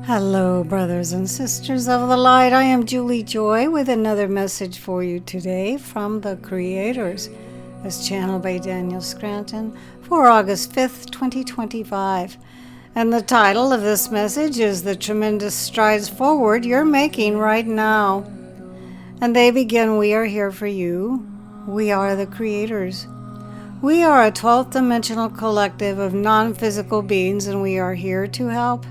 Hello, brothers and sisters of the light. I am Julie Joy with another message for you today from the Creators, as channeled by Daniel Scranton for August 5th, 2025. And the title of this message is The Tremendous Strides Forward You're Making Right Now. And they begin, we are here for you. We are the Creators. We are a 12th dimensional collective of non-physical beings, and we are here to help.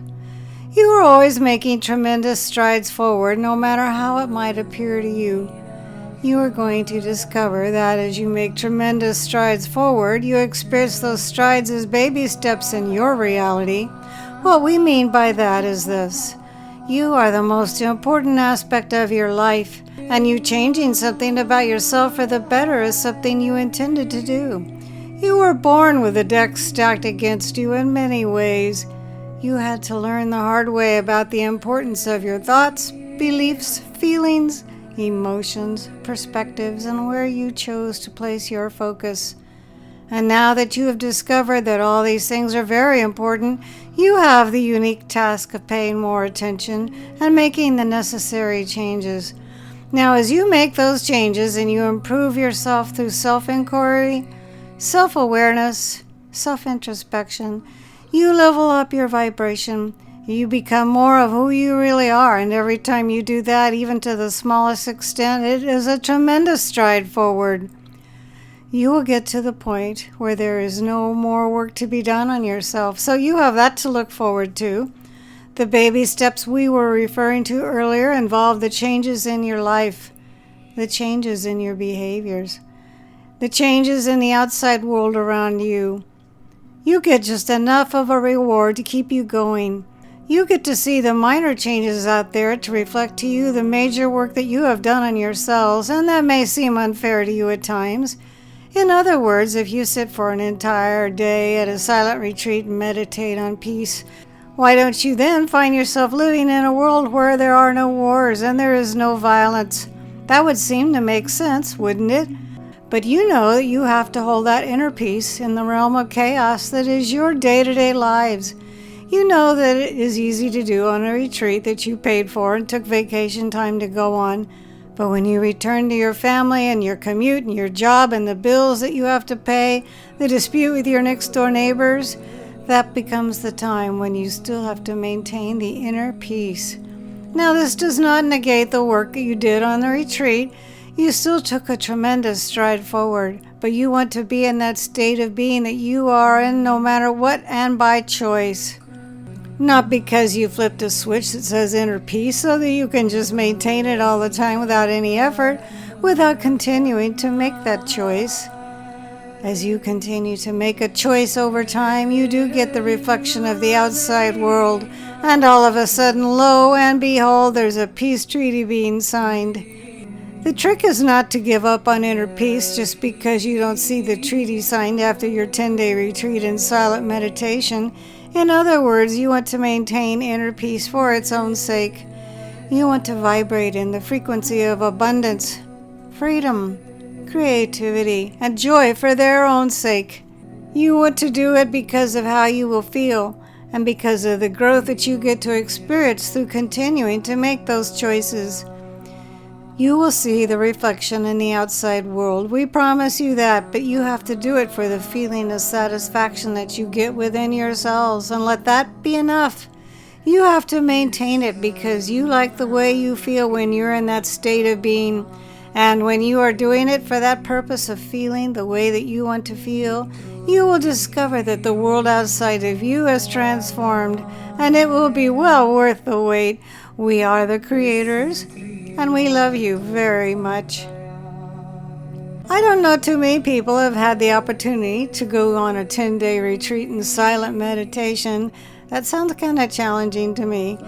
You are always making tremendous strides forward, no matter how it might appear to you. You are going to discover that as you make tremendous strides forward, you experience those strides as baby steps in your reality. What we mean by that is this. You are the most important aspect of your life, and you changing something about yourself for the better is something you intended to do. You were born with the deck stacked against you in many ways. You had to learn the hard way about the importance of your thoughts, beliefs, feelings, emotions, perspectives, and where you chose to place your focus. And now that you have discovered that all these things are very important, you have the unique task of paying more attention and making the necessary changes. Now, as you make those changes and you improve yourself through self-inquiry, self-awareness, self-introspection, you level up your vibration. You become more of who you really are, and every time you do that, even to the smallest extent, it is a tremendous stride forward. You will get to the point where there is no more work to be done on yourself, so you have that to look forward to. The baby steps we were referring to earlier involve the changes in your life, the changes in your behaviors, the changes in the outside world around you. You get just enough of a reward to keep you going. You get to see the minor changes out there to reflect to you the major work that you have done on yourselves, and that may seem unfair to you at times. In other words, if you sit for an entire day at a silent retreat and meditate on peace, why don't you then find yourself living in a world where there are no wars and there is no violence? That would seem to make sense, wouldn't it? But you know that you have to hold that inner peace in the realm of chaos that is your day-to-day lives. You know that it is easy to do on a retreat that you paid for and took vacation time to go on. But when you return to your family and your commute and your job and the bills that you have to pay, the dispute with your next-door neighbors, that becomes the time when you still have to maintain the inner peace. Now, this does not negate the work that you did on the retreat. You still took a tremendous stride forward, but you want to be in that state of being that you are in no matter what and by choice. Not because you flipped a switch that says inner peace so that you can just maintain it all the time without any effort, without continuing to make that choice. As you continue to make a choice over time, you do get the reflection of the outside world, and all of a sudden, lo and behold, there's a peace treaty being signed. The trick is not to give up on inner peace just because you don't see the treaty signed after your 10-day retreat in silent meditation. In other words, you want to maintain inner peace for its own sake. You want to vibrate in the frequency of abundance, freedom, creativity, and joy for their own sake. You want to do it because of how you will feel and because of the growth that you get to experience through continuing to make those choices. You will see the reflection in the outside world. We promise you that, but you have to do it for the feeling of satisfaction that you get within yourselves, and let that be enough. You have to maintain it because you like the way you feel when you're in that state of being, and when you are doing it for that purpose of feeling the way that you want to feel, you will discover that the world outside of you has transformed, and it will be well worth the wait. We are the Creators, and we love you very much. I don't know too many people have had the opportunity to go on a 10-day retreat in silent meditation. That sounds kind of challenging to me.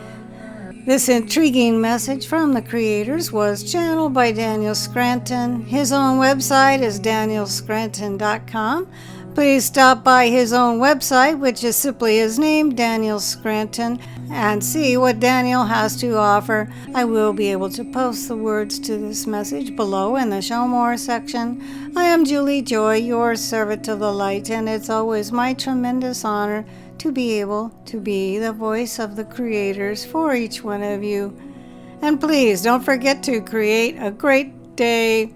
This intriguing message from the Creators was channeled by Daniel Scranton. His own website is danielscranton.com. Please stop by his own website, which is simply his name, Daniel Scranton, and see what Daniel has to offer. I will be able to post the words to this message below in the Show More section. I am Julie Joy, your servant of the light, and it's always my tremendous honor to be able to be the voice of the creators for each one of you. And please don't forget to create a great day.